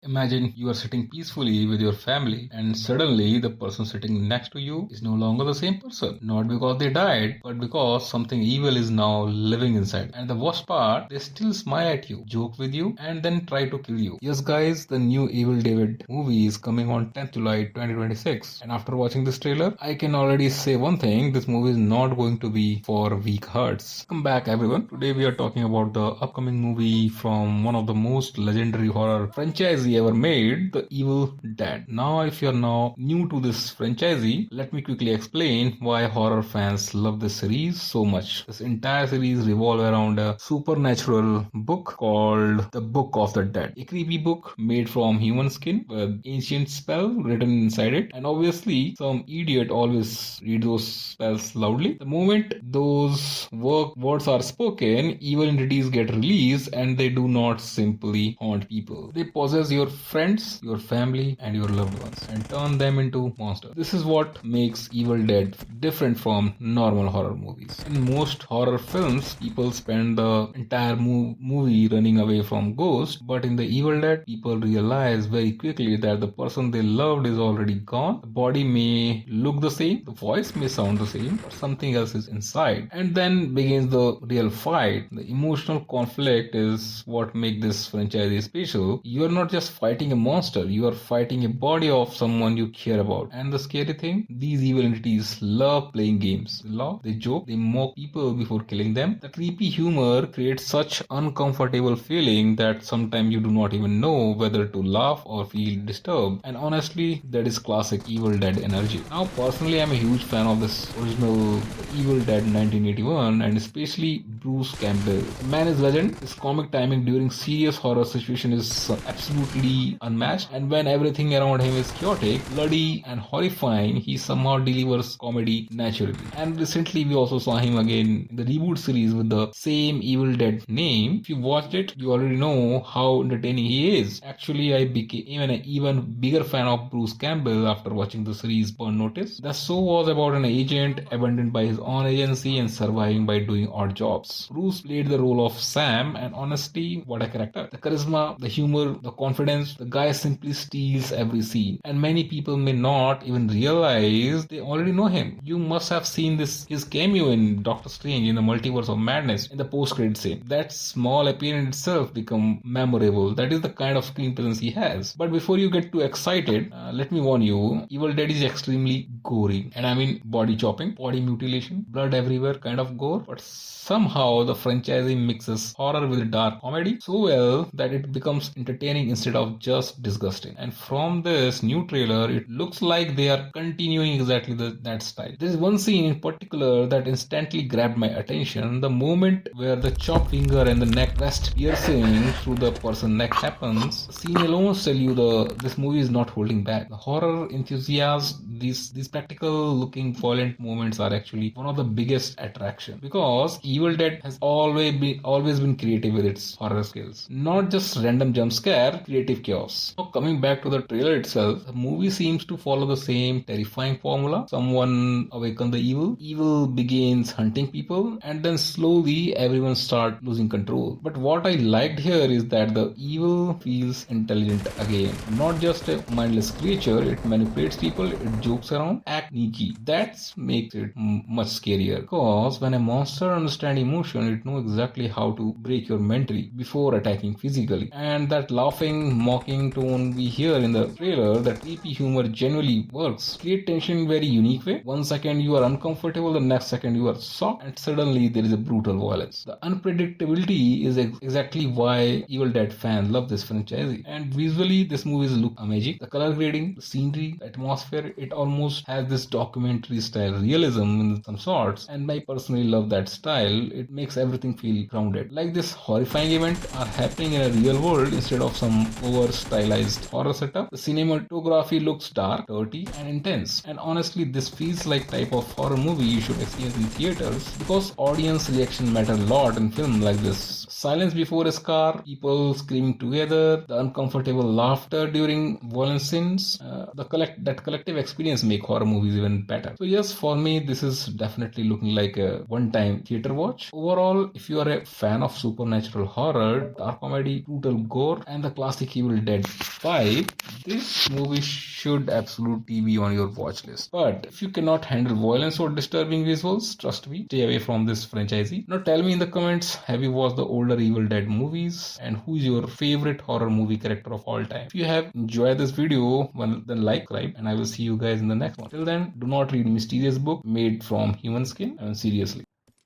Imagine you are sitting peacefully with your family and suddenly the person sitting next to you is no longer the same person. Not because they died, but because something evil is now living inside. And the worst part, they still smile at you, joke with you, and then try to kill you. Yes guys, the new Evil David movie is coming on 10th July 2026. And after watching this trailer, I can already say one thing, this movie is not going to be for weak hearts. Welcome back everyone. Today we are talking about the upcoming movie from one of the most legendary horror franchise ever made, The Evil Dead. Now if you're now new to this franchise, let me quickly explain why horror fans love this series so much. This entire series revolves around a supernatural book called The Book of the Dead. A creepy book made from human skin with ancient spell written inside it, and obviously some idiot always read those spells loudly. The moment those words are spoken, evil entities get released and they do not simply haunt people. They possess your friends, your family, and your loved ones and turn them into monsters. This is what makes Evil Dead different from normal horror movies. In most horror films, people spend the entire movie running away from ghosts, but in The Evil Dead, people realize very quickly that the person they loved is already gone. The body may look the same, the voice may sound the same, but something else is inside. And then begins the real fight. The emotional conflict is what makes this franchise special. You are not just fighting a monster, you are fighting a body of someone you care about. And the scary thing, these evil entities love playing games. They laugh, they joke, they mock people before killing them. The creepy humor creates such uncomfortable feeling that sometimes you do not even know whether to laugh or feel disturbed. And honestly, that is classic Evil Dead energy. Now personally, I'm a huge fan of this original Evil Dead 1981 and especially Bruce Campbell. The man is legend. His comic timing during serious horror situation is absolutely unmatched, and when everything around him is chaotic, bloody and horrifying, he somehow delivers comedy naturally. And recently we also saw him again in the reboot series with the same Evil Dead name. If you watched it, you already know how entertaining he is. Actually, I became an even bigger fan of Bruce Campbell after watching the series Burn Notice. The show was about an agent abandoned by his own agency and surviving by doing odd jobs. Bruce played the role of Sam, and honestly, what a character. The charisma, the humor, the confidence, the guy simply steals every scene. And many people may not even realize they already know him. You must have seen his cameo in Doctor Strange in the Multiverse of Madness in the post-credit scene. That small appearance itself become memorable. That is the kind of screen presence he has. But before you get too excited, let me warn you, Evil Dead is extremely gory. And I mean body chopping, body mutilation, blood everywhere kind of gore. But somehow the franchise mixes horror with dark comedy so well that it becomes entertaining instead of just disgusting. And from this new trailer, it looks like they are continuing exactly that style. There is one scene in particular that instantly grabbed my attention. The moment where the chopped finger and the neck rest piercing through the person's neck happens. The scene alone tell you this movie is not holding back. The horror enthusiasts, these practical looking violent moments are actually one of the biggest attraction, because Evil Dead has always been creative with its horror skills. Not just random jump scare, creative chaos. Now coming back to the trailer itself, the movie seems to follow the same terrifying formula. Someone awakens the evil begins hunting people, and then slowly everyone starts losing control. But what I liked here is that the evil feels intelligent again. Not just a mindless creature, it manipulates people, it jokes around, acts sneaky. That makes it much scarier, because when a monster understands emotion, it knows exactly how to break your mentally before attacking physically. And that laughing, mocking tone we hear in the trailer, that creepy humor genuinely works. Create tension in very unique way. One second you are uncomfortable, the next second you are shocked, and suddenly there is a brutal violence. The unpredictability is exactly why Evil Dead fans love this franchise. And visually, this movie look amazing. The color grading, the scenery, the atmosphere, it almost has this documentary style realism in some sorts, and I personally love that style. It makes everything feel grounded. Like this horrifying event are happening in a real world instead of some over stylized horror setup. The cinematography looks dark, dirty, and intense. And honestly, this feels like type of horror movie you should experience in theaters, because audience reaction matter a lot in film like this. Silence before a scar, people screaming together, the uncomfortable laughter during violent scenes, that collective experience make horror movies even better. So yes, for me, this is definitely looking like a one-time theater watch. Overall, if you are a fan of supernatural horror, dark comedy, brutal gore, and the classic Evil Dead 5, this movie should absolutely be on your watch list. But if you cannot handle violence or disturbing visuals, trust me, stay away from this franchisee. Now tell me in the comments, have you watched the older Evil Dead movies, and who's your favorite horror movie character of all time? If you have enjoyed this video, well, then like, subscribe, and I will see you guys in the next one. Till then, do not read mysterious book made from human skin. And seriously.